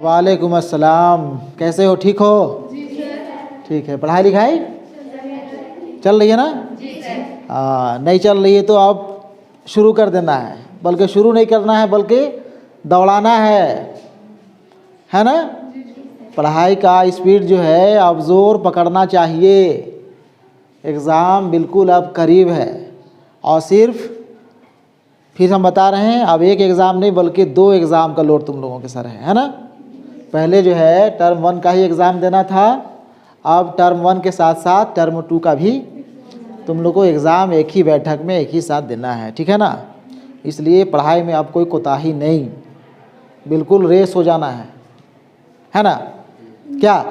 वालेकुम अस्सलाम। कैसे हो? ठीक हो? ठीक है। पढ़ाई लिखाई चल रही है ना? नहीं चल रही है तो अब शुरू कर देना है, बल्कि शुरू नहीं करना है बल्कि दौड़ाना है ना? पढ़ाई का स्पीड जो है अब ज़ोर पकड़ना चाहिए। एग्ज़ाम बिल्कुल अब करीब है और सिर्फ फिर हम बता रहे हैं अब एक एग्ज़ाम नहीं बल्कि 2 एग्ज़ाम का लोड तुम लोगों के सर है ना? पहले जो है टर्म 1 का ही एग्ज़ाम देना था, अब टर्म 1 के साथ साथ टर्म 2 का भी तुम लोग को एग्ज़ाम एक ही बैठक में एक ही साथ देना है, ठीक है ना? इसलिए पढ़ाई में अब कोई कोताही नहीं, बिल्कुल रेस हो जाना है ना? क्या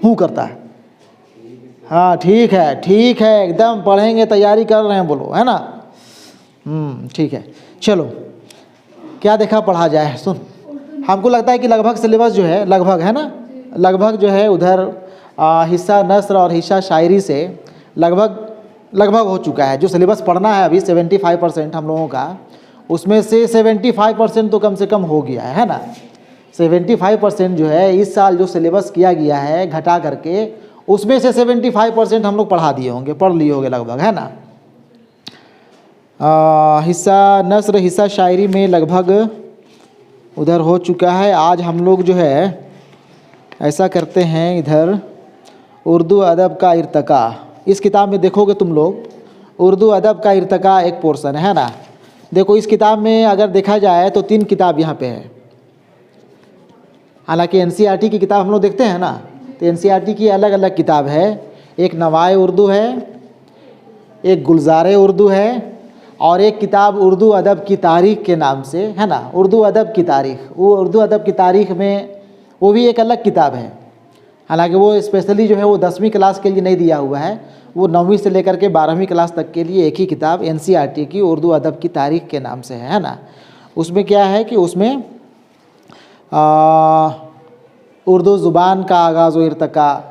हूँ करता है? हाँ ठीक है एकदम पढ़ेंगे, तैयारी कर रहे हैं बोलो, है ना? ठीक है। चलो क्या देखा पढ़ा जाए। सुन, हमको लगता है कि लगभग सिलेबस जो है लगभग है ना, लगभग जो है उधर हिस्सा नस्र और हिस्सा शायरी से लगभग हो चुका है। जो सिलेबस पढ़ना है अभी 75% हम लोगों का, उसमें से 75% तो कम से कम हो गया है ना? 75% जो है इस साल जो सिलेबस किया गया है घटा करके, उसमें से 75% हम लोग पढ़ा दिए होंगे, पढ़ लिए होंगे लगभग, है ना? हिस्सा नस्र हिस्सा शायरी में लगभग उधर हो चुका है। आज हम लोग जो है ऐसा करते हैं, इधर उर्दू अदब का इर्तका, इस किताब में देखोगे तुम लोग, उर्दू अदब का इर्तका एक पोर्शन है ना? देखो इस किताब में अगर देखा जाए तो 3 किताब यहाँ पे है। हालांकि एनसीईआरटी की किताब हम लोग देखते हैं ना, तो एनसीईआरटी की अलग अलग किताब है। एक नवाए उर्दू है, एक गुलजारे उर्दू है, और एक किताब उर्दू अदब की तारीख़ के नाम से, है ना? उर्दू अदब की तारीख़, वो उर्दू अदब की तारीख़ में वो भी एक अलग किताब है। हालांकि वो स्पेशली जो है वो 10वीं क्लास के लिए नहीं दिया हुआ है, वो 9वीं से लेकर के 12वीं क्लास तक के लिए एक ही किताब एनसीईआरटी की उर्दू अदब की तारीख़ के नाम से है ना? उसमें क्या है कि उसमें उर्दू ज़ुबान का आगाज़ व इर्तका,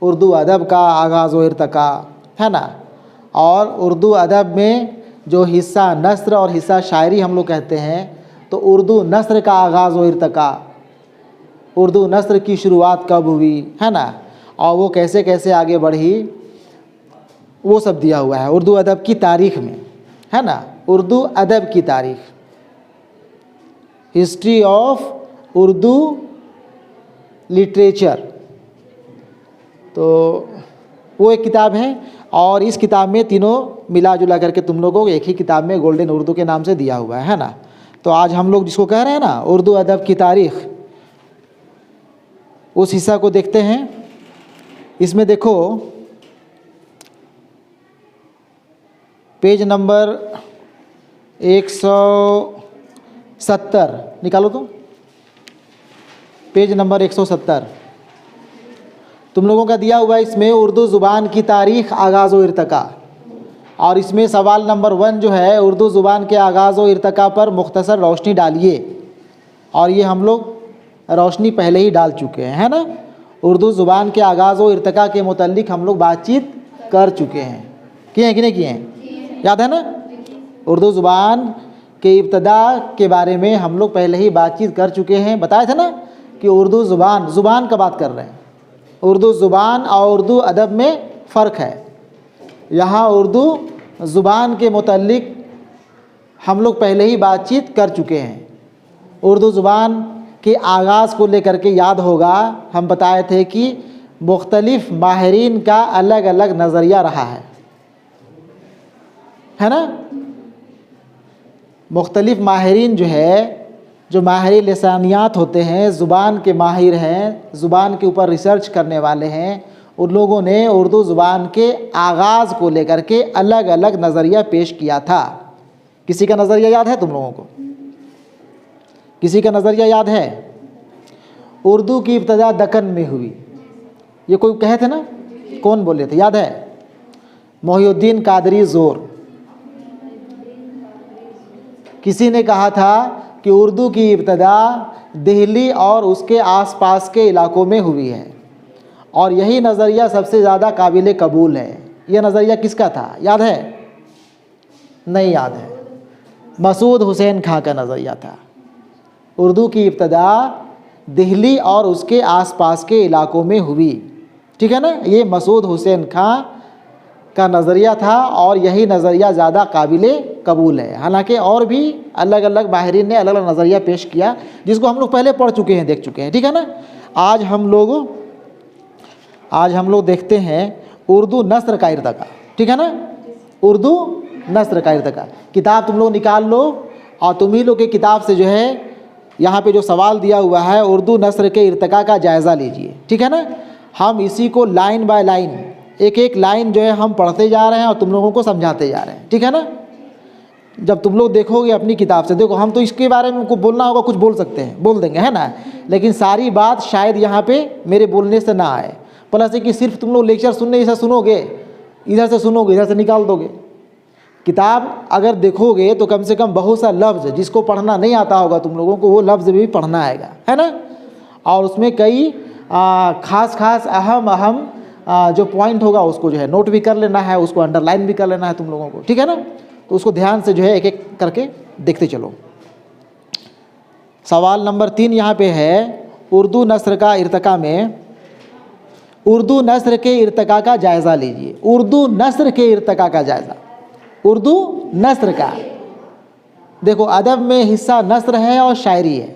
उर्दू अदब का आगाज़ व इर्तका, है ना? और उर्दू अदब में जो हिस्सा नस्र और हिस्सा शायरी हम लोग कहते हैं, तो उर्दू नस्र का आगाज़ व इर्तका, उर्दू नस्र की शुरुआत कब हुई, है ना? और वो कैसे कैसे आगे बढ़ी, वो सब दिया हुआ है उर्दू अदब की तारीख़ में, है ना? उर्दू अदब की तारीख़, हिस्ट्री ऑफ उर्दू लिटरेचर, तो वो एक किताब है। और इस किताब में तीनों मिला जुला करके तुम लोगों को एक ही किताब में गोल्डन उर्दू के नाम से दिया हुआ है ना? तो आज हम लोग जिसको कह रहे हैं ना उर्दू अदब की तारीख़, उस हिस्सा को देखते हैं। इसमें देखो पेज नंबर 170 निकालो तो, पेज नंबर 170 तुम लोगों का दिया हुआ है। इसमें उर्दू ज़ुबान की तारीख़ आगाज़ व इर्तका, और इसमें सवाल नंबर 1 जो है उर्दू ज़ुबान के आगाज़ व इर्तका पर मुख्तसर रोशनी डालिए। और ये हम लोग रोशनी पहले ही डाल चुके हैं, है ना? उर्दू ज़ुबान के आगाज़ व इर्तका के मुतल्लिक़ हम लोग बातचीत कर चुके हैं, किए हैं कि नहीं किए हैं? याद है ना? उर्दू ज़ुबान के इब्तदा के बारे में हम लोग पहले ही बातचीत कर चुके हैं। बताया था ना कि उर्दू ज़ुबान का बात कर रहे हैं। उर्दू ज़ुबान और उर्दू अदब में फ़र्क है। यहाँ उर्दू ज़ुबान के मुतल्लिक़ हम लोग पहले ही बातचीत कर चुके हैं। उर्दू ज़ुबान के आगाज़ को लेकर के याद होगा हम बताए थे कि मुख्तलिफ़ माहिरीन का अलग अलग नज़रिया रहा है ना? मुख्तलिफ़ माहिरीन जो है, जो माहिर लिसानियात होते हैं, ज़ुबान के माहिर हैं, ज़ुबान के ऊपर रिसर्च करने वाले हैं, उन लोगों ने उर्दू ज़ुबान के आगाज़ को लेकर के अलग अलग नज़रिया पेश किया था। किसी का नज़रिया याद है तुम लोगों को? किसी का नज़रिया याद है? उर्दू की इब्तदा दक्कन में हुई, ये कोई कहे थे ना? कौन बोले थे, याद है? मोहिउद्दीन कादरी ज़ोर। किसी ने कहा था कि उर्दू की इब्तदा दिल्ली और उसके आसपास के इलाकों में हुई है, और यही नज़रिया सबसे ज़्यादा काबिल कबूल है। यह नज़रिया किसका था, याद है? नहीं याद है। मसूद हुसैन खां का नज़रिया था। उर्दू की इब्तदा दिल्ली और उसके आसपास के इलाकों में हुई। ठीक है ना। ये मसूद हुसैन खां का नज़रिया था और यही नज़रिया ज़्यादा काबिल कबूल है। हालांकि और भी अलग अलग माहिरीन ने अलग अलग नज़रिया पेश किया जिसको हम लोग पहले पढ़ चुके हैं, देख चुके हैं। ठीक है ना। आज हम लोग देखते हैं उर्दू नस्र का इर्तका। ठीक है ना। उर्दू नस्र का इर्तका किताब तुम लोग निकाल लो और तुम ही लोग की किताब से जो है यहाँ पे जो सवाल दिया हुआ है उर्दू नस्र के इर्तका का जायज़ा लीजिए। ठीक है ना। हम इसी को लाइन बाय लाइन, एक एक लाइन जो है हम पढ़ते जा रहे हैं और तुम लोगों को समझाते जा रहे हैं। ठीक है ना। जब तुम लोग देखोगे अपनी किताब से, देखो हम तो इसके बारे में कुछ बोलना होगा, कुछ बोल सकते हैं, बोल देंगे, है ना। लेकिन सारी बात शायद यहाँ पे मेरे बोलने से ना आए। प्लस है कि सिर्फ तुम लोग लेक्चर सुनने जैसा सुनोगे, इधर से सुनोगे इधर से निकाल दोगे। किताब अगर देखोगे तो कम से कम बहुत सा लफ्ज़ जिसको पढ़ना नहीं आता होगा तुम लोगों को, वो लफ्ज़ भी पढ़ना आएगा, है ना। और उसमें कई खास अहम जो पॉइंट होगा उसको जो है नोट भी कर लेना है, उसको अंडरलाइन भी कर लेना है तुम लोगों को। ठीक है ना। तो उसको ध्यान से जो है एक एक करके देखते चलो। सवाल नंबर 3 यहाँ पे है उर्दू नस्र का इर्तका में, उर्दू नस्र के इर्तका का जायज़ा लीजिए। उर्दू नस्र के इर्तका का जायज़ा, उर्दू नस्र का। देखो अदब में हिस्सा नस्र है और शायरी है।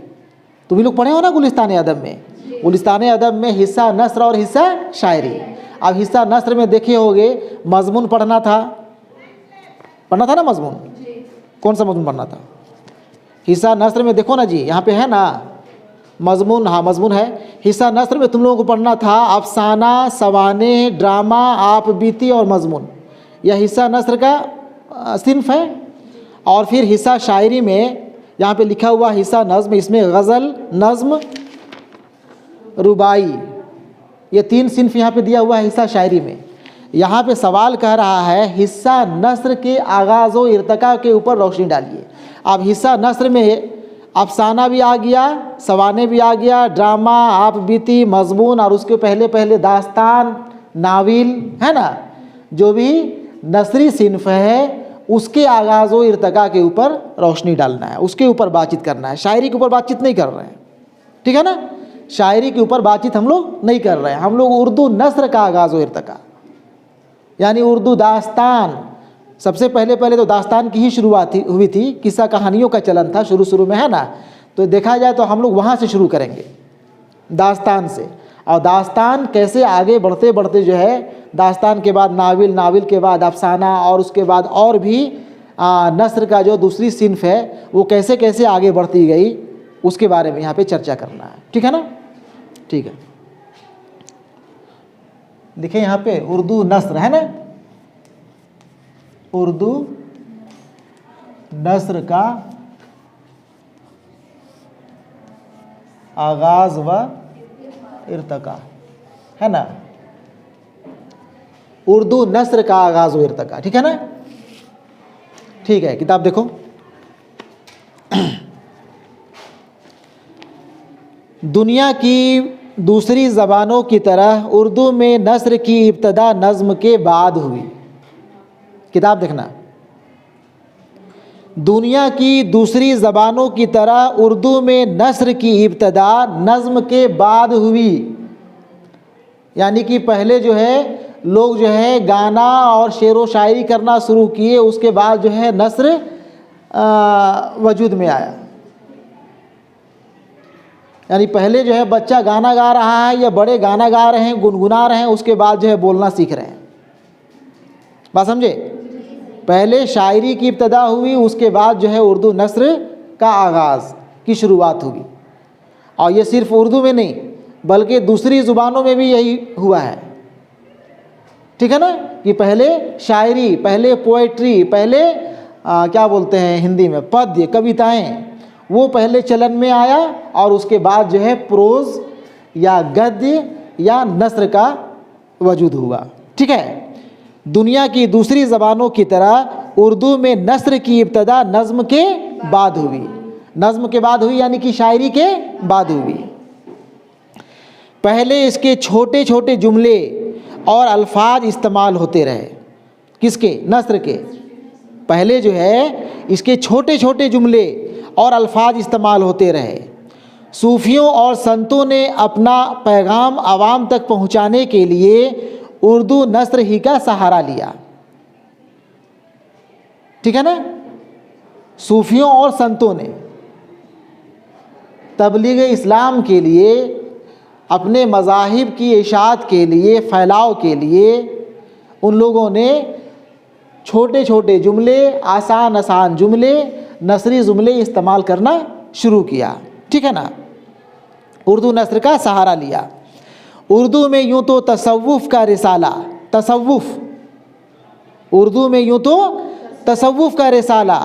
तुम लोग पढ़े हो ना गुलिस्तान अदब में, गुलिस्तान अदब में हिस्सा नस्र और हिस्सा शायरी। अब हिस्सा नस्र में देखे होगे मजमून पढ़ना था ना मजमून। कौन सा मजमून पढ़ना था? हिस्सा नस्र में देखो ना जी, यहाँ पे है ना मजमून। हाँ मजमून है। हिस्सा नस्र में तुम लोगों को पढ़ना था अफसाना, सवाने, ड्रामा, आप बीती और मजमून। यह हिस्सा नस्र का सिन्फ है। और फिर हिस्सा शायरी में यहाँ पे लिखा हुआ हिस्सा नज़्म, इसमें गज़ल, नज़्म, रुबाई, ये 3 सिन्फ यहाँ पे दिया हुआ है हिस्सा शायरी में। यहाँ पे सवाल कह रहा है हिस्सा नस्र के आगाज़ व इर्तका के ऊपर रोशनी डालिए। अब हिस्सा नस्र में अफसाना भी आ गया, सवाने भी आ गया, ड्रामा, आप बीती, मजमून और उसके पहले दास्तान, नाविल, है ना। जो भी नसरी सिन्फ है उसके आगाज़ व इर्तका के ऊपर रोशनी डालना है, उसके ऊपर बातचीत करना है। शायरी के ऊपर बातचीत नहीं कर रहे हैं। ठीक है ना। शायरी के ऊपर बातचीत हम लोग नहीं कर रहे हैं। हम लोग उर्दू नस्र का आगाज़ व इर्तका यानी उर्दू दास्तान। सबसे पहले तो दास्तान की ही शुरुआत हुई थी, किस्सा कहानियों का चलन था शुरू में, है ना। तो देखा जाए तो हम लोग वहाँ से शुरू करेंगे, दास्तान से। और दास्तान कैसे आगे बढ़ते बढ़ते जो है दास्तान के बाद नाविल, नाविल के बाद अफसाना और उसके बाद और भी नस्र का जो दूसरी सिन्फ है वो कैसे कैसे आगे बढ़ती गई उसके बारे में यहाँ पे चर्चा करना है। ठीक है ना। ठीक है। देखिए यहाँ पे उर्दू नस्र है ना, उर्दू नस्र का आगाज़ व इर्तका, है ना। उर्दू नस्र का आगाज़ व इर्तका। ठीक है ना। ठीक है, किताब देखो। दुनिया की दूसरी ज़बानों की तरह उर्दू में नस्र की इब्तदा नज़्म के बाद हुई। किताब देखना। दुनिया की दूसरी ज़बानों की तरह उर्दू में नस्र की इब्तदा नज़्म के बाद हुई। यानी कि पहले जो है लोग जो है गाना और शेर व शायरी करना शुरू किए, उसके बाद जो है नस्र वजूद में आया। यानी पहले जो है बच्चा गाना गा रहा है या बड़े गाना गा रहे हैं, गुनगुना रहे हैं, उसके बाद जो है बोलना सीख रहे हैं। बात समझे। पहले शायरी की इब्तदा हुई, उसके बाद जो है उर्दू नस्र का आगाज़ की शुरुआत हुई। और ये सिर्फ उर्दू में नहीं बल्कि दूसरी ज़ुबानों में भी यही हुआ है। ठीक है ना। कि पहले शायरी, पहले पोएट्री, पहले क्या बोलते हैं हिंदी में पद्य, कविताएं, वो पहले चलन में आया और उसके बाद जो है प्रोज या गद्य या नस्र का वजूद हुआ। ठीक है। दुनिया की दूसरी ज़बानों की तरह उर्दू में नस्र की इब्तदा नज़्म के बाद हुई। नज़्म के बाद हुई यानी कि शायरी के बाद हुई। पहले इसके छोटे छोटे जुमले और अल्फाज इस्तेमाल होते रहे। किसके? नस्र के। पहले जो है इसके छोटे छोटे जुमले और अल्फाज इस्तेमाल होते रहे। सूफियों और संतों ने अपना पैगाम आवाम तक पहुंचाने के लिए उर्दू नस्र ही का सहारा लिया। ठीक है ना। सूफियों और संतों ने तबलीग इस्लाम के लिए, अपने मज़ाहिब की इशाअत के लिए, फैलाव के लिए उन लोगों ने छोटे छोटे जुमले, आसान आसान जुमले, नसरी जुमले इस्तेमाल करना शुरू किया। ठीक है ना। उर्दू नस्र का सहारा लिया। उर्दू में यूँ तो तसव्वुफ़ का रिसाला, तसव्वुफ़, उर्दू में यूँ तो तसव्वुफ़ का रिसाला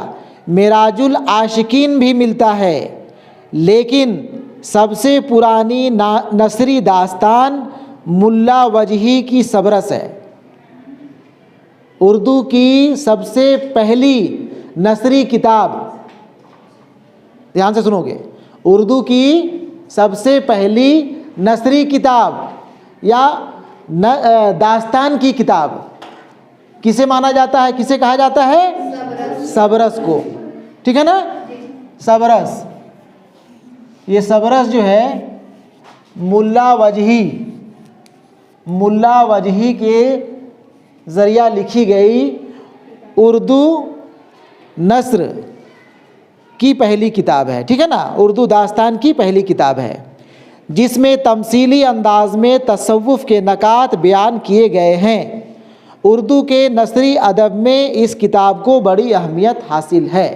मिराजुल आशिकीन भी मिलता है, लेकिन सबसे पुरानी नसरी दास्तान मुल्ला वजही की सबरस है। उर्दू की सबसे पहली नसरी किताब, ध्यान से सुनोगे, उर्दू की सबसे पहली नसरी किताब या दास्तान की किताब किसे माना जाता है, किसे कहा जाता है? सबरस को। ठीक है ना। सबरस, ये सबरस जो है मुल्ला वजही के ज़रिया लिखी गई उर्दू नस्र की पहली किताब है। ठीक है ना। उर्दू दास्तान की पहली किताब है जिसमें तमसीली अंदाज में तसव्वुफ़ के नकात बयान किए गए हैं। उर्दू के नसरी अदब में इस किताब को बड़ी अहमियत हासिल है।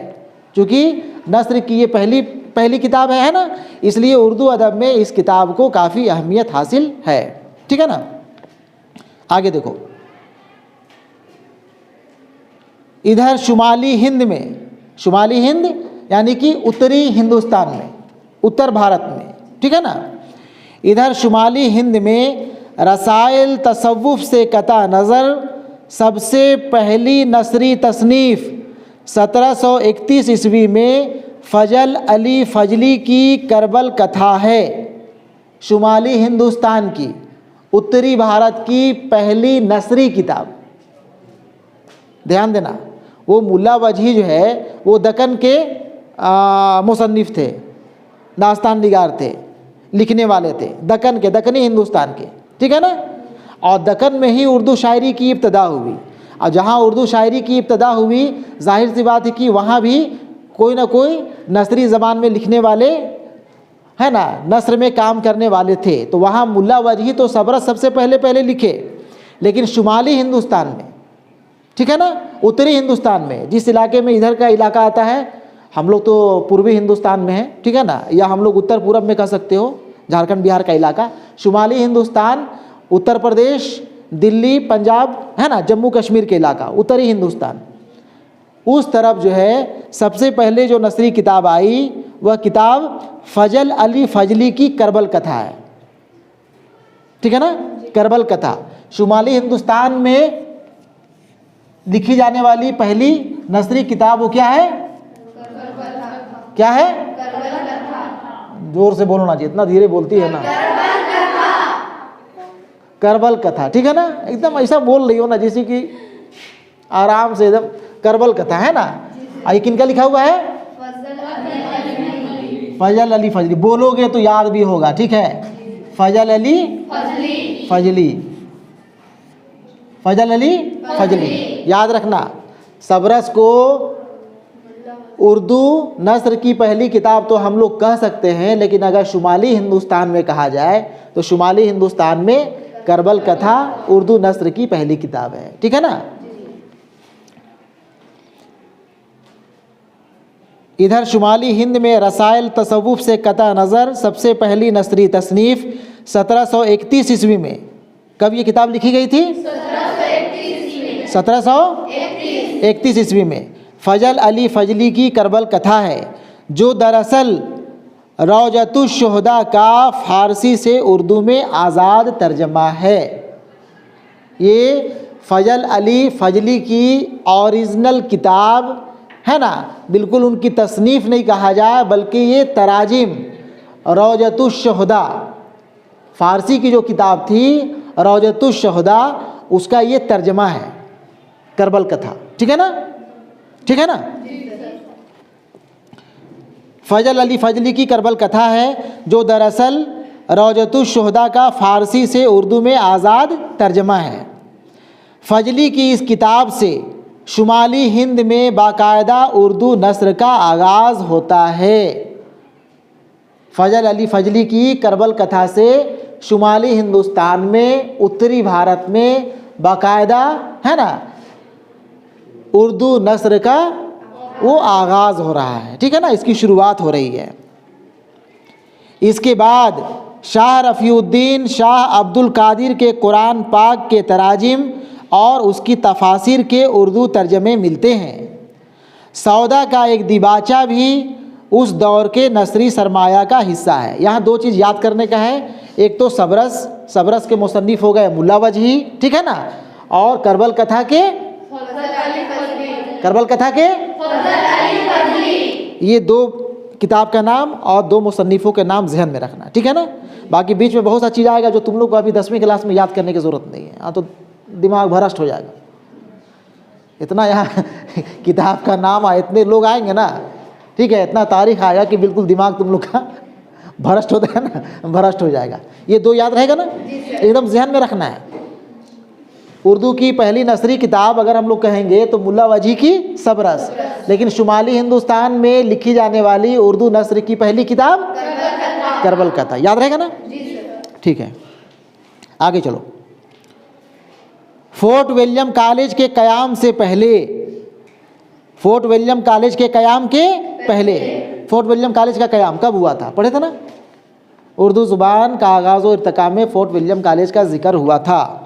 चूँकि नस्र की ये पहली किताब है ना, इसलिए उर्दू अदब में इस किताब को काफ़ी अहमियत हासिल है। ठीक है ना। आगे देखो, इधर शुमाली हिंद में, शुमाली हिंद यानी कि उत्तरी हिंदुस्तान में, उत्तर भारत में, ठीक है ना, इधर शुमाली हिंद में रसाइल तसव्वुफ़ से कता नज़र सबसे पहली नसरी तसनीफ़ 1731 ईस्वी में फजल अली फजली की करबल कथा है। शुमाली हिंदुस्तान की, उत्तरी भारत की पहली नसरी किताब। ध्यान देना, वो मुल्ला वजही जो है वो दक्कन के मुसन्निफ़ थे, दास्तान निगार थे, लिखने वाले थे, दक्कन के, दक्कनी हिंदुस्तान के। ठीक है ना। और दक्कन में ही उर्दू शायरी की इब्तदा हुई, और जहाँ उर्दू शायरी की इब्तदा हुई, जाहिर सी बात है कि वहाँ भी कोई ना कोई नसरी ज़बान में लिखने वाले, है ना, नस्र में काम करने वाले थे। तो वहाँ मुल्ला वजही तो सबरस सबसे पहले लिखे, लेकिन शुमाली हिंदुस्तान में, ठीक है ना, उत्तरी हिंदुस्तान में, जिस इलाके में इधर का इलाका आता है, हम लोग तो पूर्वी हिंदुस्तान में हैं, ठीक है ना, या हम लोग उत्तर पूरब में कह सकते हो, झारखंड बिहार का इलाका, शुमाली हिंदुस्तान, उत्तर प्रदेश, दिल्ली, पंजाब, है ना, जम्मू कश्मीर के इलाका, उत्तरी हिंदुस्तान, उस तरफ जो है सबसे पहले जो नसरी किताब आई वह किताब फजल अली फजली की करबल कथा है। ठीक है ना। करबल कथा शुमाली हिंदुस्तान में लिखी जाने वाली पहली नसरी किताब वो क्या है? क्या है? जोर से बोलो ना जी, इतना धीरे बोलती है ना। करबल कथा, ठीक है ना, एकदम ऐसा बोल रही हो ना जैसे कि आराम से, एकदम करबल कथा है ना। आई किनका लिखा हुआ है? फजल अली फजली। बोलोगे तो याद भी होगा, ठीक है, फजल अली फजली, फजल अली फजली, याद रखना। सबरस को उर्दू नस्र की पहली किताब तो हम लोग कह सकते हैं, लेकिन अगर शुमाली हिंदुस्तान में कहा जाए तो शुमाली हिंदुस्तान में करबल कथा उर्दू नस्र की पहली किताब है। ठीक है ना। इधर शुमाली हिंद में रसाइल तसव्वुफ़ से कता नज़र सबसे पहली नसरी तसनीफ़ 1731 ईस्वी में, कब ये किताब लिखी गई थी? 1731 ईस्वी में फजल अली फजली की करबल कथा है, जो दरअसल रौजतुश्शुहदा का फ़ारसी से उर्दू में आज़ाद तर्जमा है। ये फजल अली फजली की ओरिजिनल किताब है ना, बिल्कुल उनकी तसनीफ़ नहीं कहा जाए, बल्कि ये तराजिम, रौजतुश्शुहदा, फ़ारसी की जो किताब थी रौजतुश्शुहदा, उसका ये तर्जमा है करबल कथा। ठीक है ना, ठीक है ना। फजल अली फजली की करबल कथा है, जो दरअसल रौजतुश शुहदा का फ़ारसी से उर्दू में आज़ाद तर्जमा है। फजली की इस किताब से शुमाली हिंद में बाकायदा उर्दू नस्र का आगाज़ होता है। फजल अली फजली की करबल कथा से शुमाली हिंदुस्तान में, उत्तरी भारत में बाकायदा है ना उर्दू नस्र का वो आगाज़ हो रहा है, ठीक है ना, इसकी शुरुआत हो रही है। इसके बाद शाह रफ़ीउद्दीन शाह अब्दुल कादिर के कुरान पाक के तराजिम और उसकी तफासिर के उर्दू तर्जमे मिलते हैं। सौदा का एक दिबाचा भी उस दौर के नसरी सरमाया का हिस्सा है। यहाँ दो चीज़ याद करने का है, एक तो सबरस के मुसन्निफ़ हो गए मुल्ला वजही, ठीक है ना, और करबल कथा के ये दो किताब का नाम और दो मुसन्निफ़ों के नाम जहन में रखना, ठीक है ना। बाकी बीच में बहुत सा चीज़ आएगा जो तुम लोग को अभी 10वीं क्लास में याद करने की ज़रूरत नहीं है, हाँ तो दिमाग भ्रष्ट हो जाएगा। इतना यहाँ किताब का नाम आए, इतने लोग आएंगे ना, ठीक है, इतना तारीख आएगा कि बिल्कुल दिमाग तुम लोग का भ्रष्ट होता है ना, भ्रष्ट हो जाएगा। ये दो याद रहेगा ना, एकदम जहन में रखना है। उर्दू की पहली नसरी किताब अगर हम लोग कहेंगे तो मुल्ला वजही की सबरस, लेकिन शुमाली हिंदुस्तान में लिखी जाने वाली उर्दू नस्र की पहली किताब करबल कथा, याद रहेगा ना, ठीक है। आगे चलो। फोर्ट विलियम कॉलेज के क़याम से पहले, फोर्ट विलियम कॉलेज के क़याम के पहले, फोर्ट विलियम कॉलेज का क़याम कब हुआ था, पढ़े थे ना, उर्दू ज़ुबान का आगाज़ व इर्तिका में फोर्ट विलियम कॉलेज का जिक्र हुआ था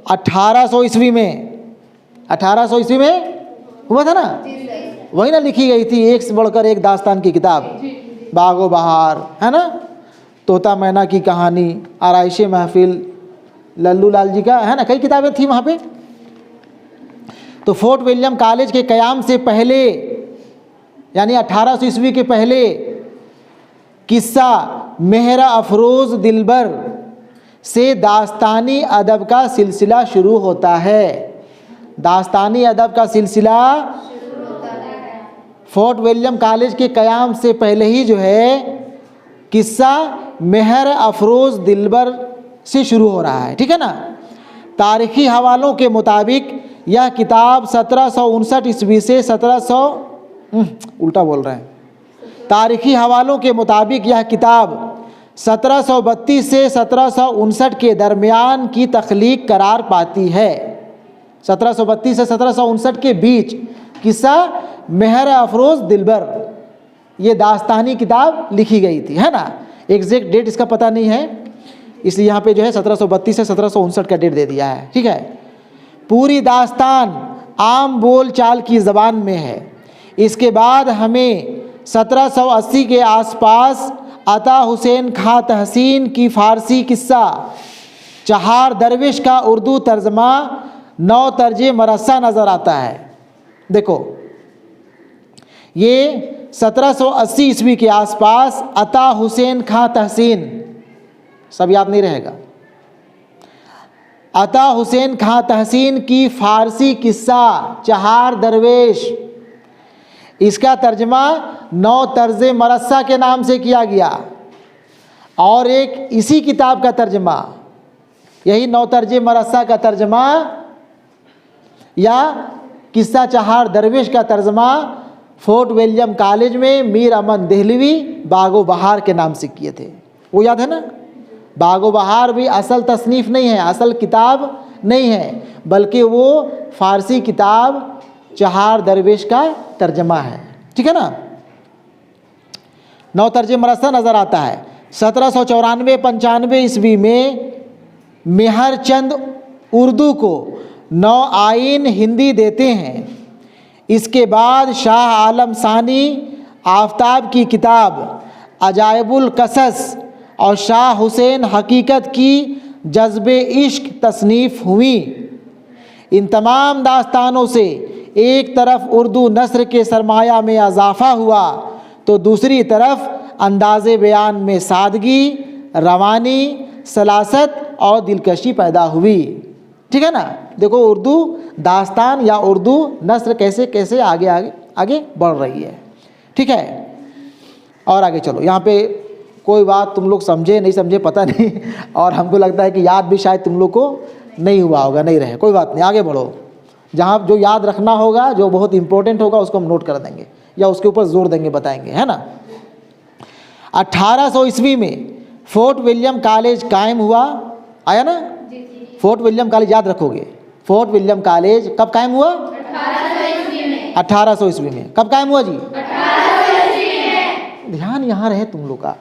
1800 ईस्वी में। 1800 ईस्वी में हुआ था ना, वही ना लिखी गई थी एक से बढ़कर एक दास्तान की किताब, बागो बहार है ना, तोता मैना की कहानी, आराइशे महफिल, लल्लू लाल जी का है ना, कई किताबें थी वहाँ पे। तो फोर्ट विलियम कॉलेज के क़याम से पहले यानी 1800 ईस्वी के पहले किस्सा मेहरा अफरोज़ दिलबर से दास्तानी अदब का सिलसिला शुरू होता है। दास्तानी अदब का सिलसिला फोर्ट विलियम कॉलेज के क़याम से पहले ही जो है किस्सा मेहर अफरोज़ दिलबर से शुरू हो रहा है, ठीक है ना। तारीख़ी हवालों के मुताबिक यह किताब 1759 ईस्वी से 1732 हवालों के मुताबिक यह किताब 1732 से 1759 के दरमियान की तख्लीक करार पाती है। 1732 से 1759 के बीच किस्सा मेहर अफरोज़ दिलबर ये दास्तानी किताब लिखी गई थी, है ना। एग्जैक्ट डेट इसका पता नहीं है, इसलिए यहाँ पे जो है 1732 से 1759 का डेट दे दिया है, ठीक है। पूरी दास्तान आम बोल चाल की ज़बान में है। इसके बाद हमें 1780 के आसपास अता हुसैन खां तहसीन की फ़ारसी किस्सा चहार दरविश का उर्दू तर्जमा 9 तर्जे मरस्सा नज़र आता है। देखो ये 1780 ईस्वी के आसपास अता हुसैन खां तहसीन, सब याद नहीं रहेगा, अता हुसैन खां तहसीन की फ़ारसी किस्सा चहार दरवेश, इसका तर्जमा 9 तर्ज़े मरस्सा के नाम से किया गया। और एक इसी किताब का तर्जमा, यही 9 तर्ज़े मरस्सा का तर्जमा या किस्सा चहार दरवेश का तर्जमा फोर्ट विलियम कॉलेज में मीर अमन देहलवी बागो बहार के नाम से किए थे। वो याद है ना, बागो बहार भी असल तसनीफ़ नहीं है, असल किताब नहीं है, बल्कि वो फ़ारसी किताब चहार दरवेश का तर्जमा है, ठीक है ना। 9 तर्जे मरस्सा नज़र आता है। 1794-95 ईस्वी में मेहर चंद उर्दू को 9 आइन हिंदी देते हैं। इसके बाद शाह आलम सानी आफ्ताब की किताब अजायबुल कसस और शाह हुसैन हकीकत की जज्बे इश्क तसनीफ़ हुई। इन तमाम दास्तानों से एक तरफ उर्दू नस्र के सरमाया में इजाफ़ा हुआ तो दूसरी तरफ अंदाज़े बयान में सादगी, रवानी, सलासत और दिलकशी पैदा हुई, ठीक है ना। देखो उर्दू दास्तान या उर्दू नस्र कैसे कैसे आगे आगे आगे बढ़ रही है, ठीक है। और आगे चलो, यहाँ पे कोई बात तुम लोग समझे नहीं समझे पता नहीं, और हमको लगता है कि याद भी शायद तुम लोग को नहीं हुआ होगा, नहीं रहे, कोई बात नहीं, आगे बढ़ो। जहाँ जो याद रखना होगा, जो बहुत इंपॉर्टेंट होगा, उसको हम नोट कर देंगे या उसके ऊपर जोर देंगे, बताएंगे, है ना। 1800 ईस्वी में फोर्ट विलियम कॉलेज कायम हुआ, आया ना। फोर्ट विलियम कॉलेज याद रखोगे, फोर्ट विलियम कॉलेज कब कायम हुआ? 1800 ईस्वी में। कब कायम हुआ जी? 1800 ईस्वी में। ध्यान यहाँ रहे तुम लोग का।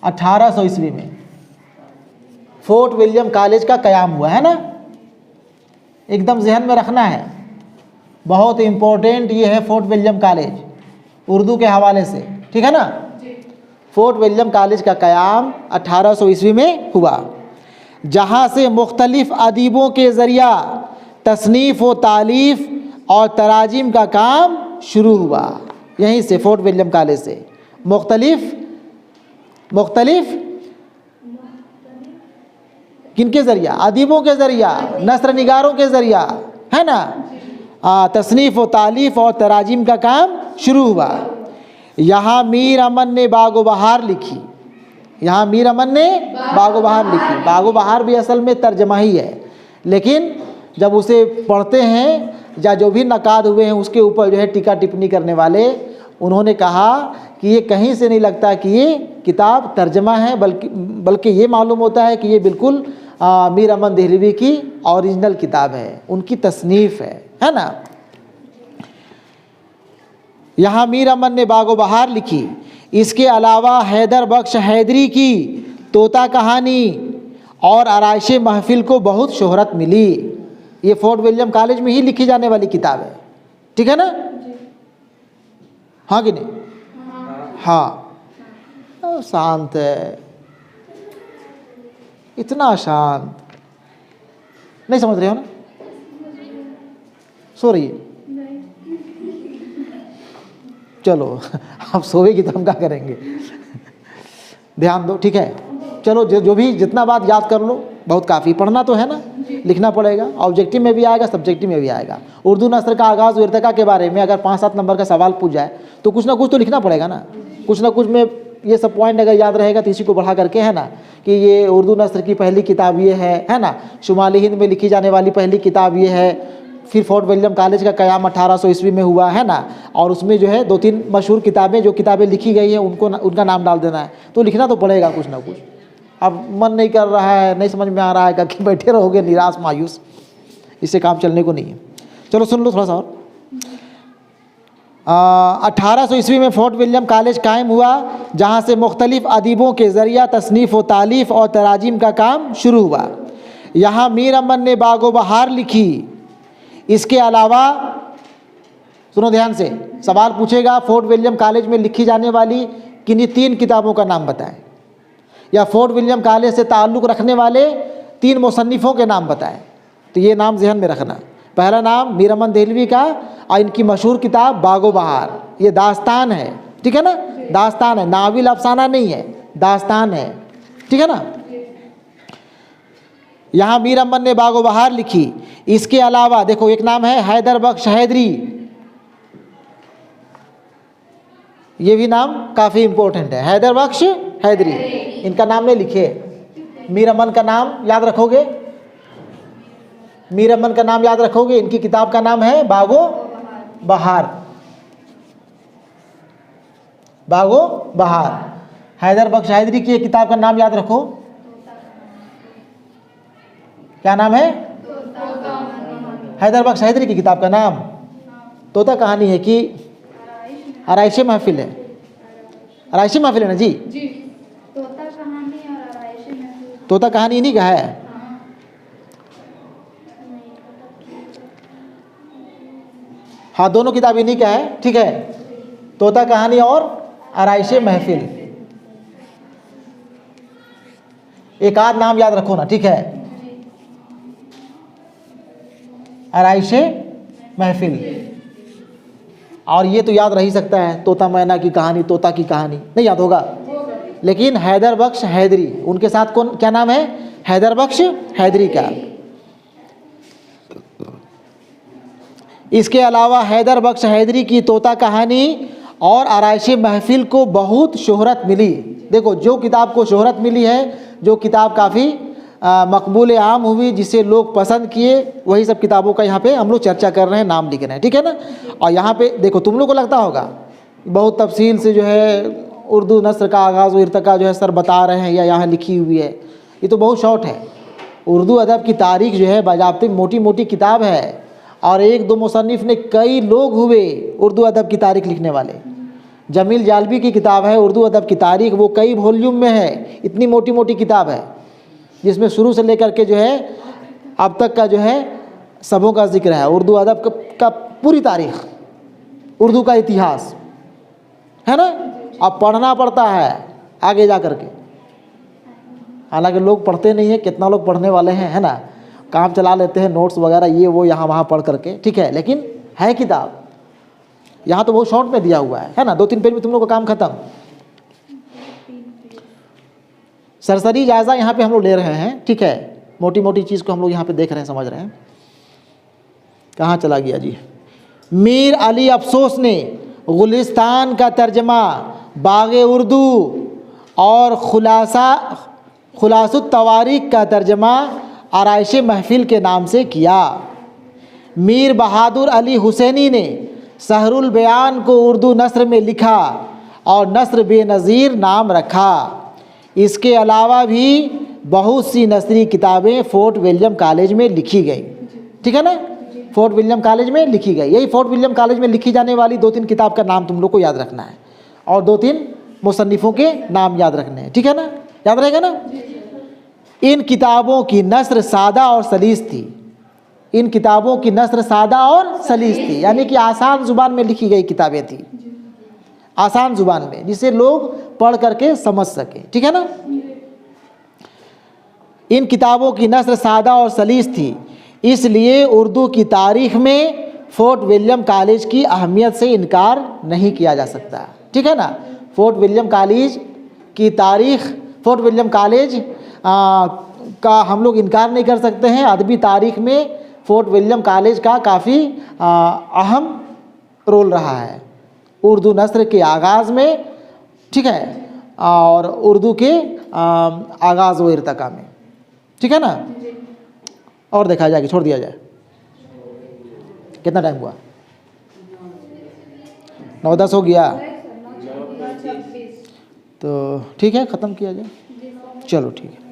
1800 ईस्वी में फोर्ट विलियम कॉलेज का कयाम हुआ, है ना। एकदम जहन में रखना है, बहुत इंपॉर्टेंट ये है फोर्ट विलियम कॉलेज, उर्दू के हवाले से, ठीक है ना। फोर्ट विलियम कॉलेज का कयाम 1800 ईस्वी में हुआ, जहाँ से मुख्तलिफ अदीबों के ज़रिया तसनीफ़ व तालीफ़ और तराजिम का काम शुरू हुआ। यहीं से फोर्ट विलियम कॉलेज से मुख्तलिफ किनके ज़रिया? अदीबों के ज़रिया, नस्र निगारों के ज़रिया, है ना। तसनीफ़ व तालीफ़ और तराजिम का काम शुरू हुआ। यहाँ मीर अमन ने बागो बहार लिखी, यहाँ मीर अमन ने बागो बहार लिखी। बागो बहार भी असल में तर्जमा ही है, लेकिन जब उसे पढ़ते हैं या जो भी नकाद हुए हैं उसके ऊपर जो है टीका टिप्पणी करने वाले, उन्होंने कहा कि ये कहीं से नहीं लगता कि ये किताब तर्जमा है, बल्कि ये मालूम होता है कि ये बिल्कुल मीर अमन देहलवी की ओरिजिनल किताब है, उनकी तसनीफ़ है ना। यहाँ मीर अमन ने बागो बहार लिखी। इसके अलावा हैदर बख्श हैदरी की तोता कहानी और आराइश महफिल को बहुत शोहरत मिली। ये फोर्ट विलियम कॉलेज में ही लिखी जाने वाली किताब है, ठीक है ना। हाँ कि नहीं? हाँ, शांत है, इतना शांत, नहीं समझ रहे हो ना? सो रही है, चलो अब सोएगी तो हम क्या करेंगे, ध्यान दो, ठीक है। चलो जो भी जितना बात याद कर लो, बहुत काफ़ी। पढ़ना तो है ना, लिखना पड़ेगा, ऑब्जेक्टिव में भी आएगा, सब्जेक्टिव में भी आएगा। उर्दू नस्र का आगाज़ व इर्तिका के बारे में अगर 5-7 नंबर का सवाल पूछ जाए तो कुछ ना कुछ तो लिखना पड़ेगा ना, कुछ ना कुछ में ये सब पॉइंट अगर याद रहेगा तो इसी को बढ़ा करके, है ना, कि ये उर्दू नस्र की पहली किताब ये है ना, शुमाली हिंद में लिखी जाने वाली पहली किताब ये है, फिर फोर्ट विलियम कॉलेज का कयाम 1800 ईस्वी में हुआ, है ना, और उसमें जो है 2-3 मशहूर किताबें, जो किताबें लिखी गई हैं उनका नाम डाल देना है। तो लिखना तो पड़ेगा कुछ ना कुछ। अब मन नहीं कर रहा है, नहीं समझ में आ रहा है, करके बैठे रहोगे निराश मायूस, इससे काम चलने को नहीं है। चलो सुन लो थोड़ा सा और। 1800 ईस्वी में फोर्ट विलियम कॉलेज कायम हुआ, जहाँ से मुख्तलिफ अदीबों के ज़रिया तसनीफ़ व तालीफ़ और तराजिम का काम शुरू हुआ। यहाँ मीर अमन ने बागो बहार लिखी। इसके अलावा सुनो ध्यान से, सवाल पूछेगा फोर्ट विलियम कॉलेज में लिखी जाने वाली किन्हीं 3 किताबों का नाम बताएं, या फोर्ट विलियम कॉलेज से ताल्लुक़ रखने वाले 3 मुसन्निफ़ों के नाम बताएं। तो ये नाम जहन में रखना। पहला नाम मीर अमन देहलवी का, और इनकी मशहूर किताब बागो बहार, ये दास्तान है, ठीक है ना, दास्तान है, नाविल अफसाना नहीं है, दास्तान है, ठीक है ना। यहाँ मीर अमन ने बागो बहार लिखी। इसके अलावा देखो एक नाम है हैदर बख्श हैदरी, ये भी नाम काफ़ी इंपॉर्टेंट है, हैदर बख्श हैदरी। इनका नाम नहीं लिखे, मीर अमन का नाम याद रखोगे, मीर अमन का नाम याद रखोगे। इनकी किताब का नाम है बागो बहार, बागो बहार। हैदर बख्श हैदरी की किताब का नाम याद रखो, क्या नाम है? हैदर बख्श हैदरी की किताब का नाम तोता कहानी है कि आराइश महफिल है? आराइश महफिल है ना जी, तोता कहानी और आराइश महफिल। तोता कहानी इन्हीं का है। हाँ, दोनों किताब इन्हीं का है, ठीक है। तोता कहानी और आराइश महफिल, एक आध नाम याद रखो ना, ठीक है। आराइश महफिल, और ये तो याद रह ही सकता है, तोता मैना की कहानी, तोता की कहानी नहीं याद होगा, लेकिन हैदर बख्श हैदरी, उनके साथ कौन, क्या नाम है? हैदर बख्श हैदरी का। इसके अलावा हैदर बख्श हैदरी की तोता कहानी और आराइश महफिल को बहुत शोहरत मिली। देखो, जो किताब को शोहरत मिली है, जो किताब काफ़ी मकबूल आम हुई, जिसे लोग पसंद किए, वही सब किताबों का यहाँ पे हम लोग चर्चा कर रहे हैं, नाम लिख रहे हैं, ठीक है ना। और यहाँ पे देखो, तुम लोग को लगता होगा बहुत तफसील से जो है उर्दू नस्र का आगाज़ व इर्तिका जो है सर बता रहे हैं या यहाँ लिखी हुई है, ये तो बहुत शॉर्ट है। उर्दू अदब की तारीख़ जो है बाज़ाब्ते मोटी मोटी किताब है, और एक दो मुसन्निफ़ ने कई लोग हुए उर्दू अदब की तारीख़ लिखने वाले। जमील जालबी की किताब है उर्दू अदब की तारीख़, वो कई वॉल्यूम में है, इतनी मोटी मोटी किताब है, जिसमें शुरू से लेकर के जो है अब तक का जो है सबों का जिक्र है, उर्दू अदब का पूरी तारीख़, उर्दू का इतिहास है ना। अब पढ़ना पड़ता है आगे जा कर के, हालांकि लोग पढ़ते नहीं हैं, कितना लोग पढ़ने वाले हैं, है ना, काम चला लेते हैं, नोट्स वगैरह ये वो यहाँ वहाँ पढ़ करके, ठीक है, लेकिन है किताब। यहाँ तो बहुत शॉर्ट में दिया हुआ है ना, 2-3 पेज में तुम लोग का काम ख़त्म। सरसरी जायज़ा यहाँ पे हम लोग ले रहे हैं, ठीक है, मोटी मोटी चीज़ को हम लोग यहाँ पे देख रहे हैं, समझ रहे हैं। कहाँ चला गया जी। मीर अली अफसोस ने गुलिस्तान का तर्जमा बाग़े उर्दू और खुलासुत तवारीख का तर्जमा आराइश महफिल के नाम से किया। मीर बहादुर अली हुसैनी ने सहरुल बयान को उर्दू नस्र में लिखा और नस्र बेनज़ीर नाम रखा। इसके अलावा भी बहुत सी नस्री किताबें फोर्ट विलियम कॉलेज में लिखी गई, ठीक है ना, फोर्ट विलियम कॉलेज में लिखी गई। यही फोर्ट विलियम कॉलेज में लिखी जाने वाली 2-3 किताब का नाम तुम लोग को याद रखना है, और 2-3 मुसन्निफ़ों के नाम याद रखने हैं, ठीक है ना, याद रहेगा ना। इन किताबों की नस्र सादा और सलीस थी। इन किताबों की नस्र सादा और सलीस थी, यानी कि आसान ज़ुबान में लिखी गई किताबें थी, आसान ज़ुबान में, जिसे लोग पढ़ करके समझ सके, ठीक है ना। इन किताबों की नस्र सादा और सलीस थी, इसलिए उर्दू की तारीख़ में फोर्ट विलियम कॉलेज की अहमियत से इनकार नहीं किया जा सकता, ठीक है ना। फोर्ट विलियम कॉलेज की तारीख़, फोर्ट विलियम कॉलेज का हम लोग इनकार नहीं कर सकते हैं। अदबी तारीख़ में फोर्ट विलियम कॉलेज का काफ़ी अहम रोल रहा है उर्दू नस्र के आगाज़ में, ठीक है, और उर्दू के आगाज़ व इर्तिका में, ठीक है ना। और देखा जाए कि छोड़ दिया जाए। कितना टाइम हुआ? 9-10 हो गया, तो ठीक है, ख़त्म किया जाए। चलो ठीक है।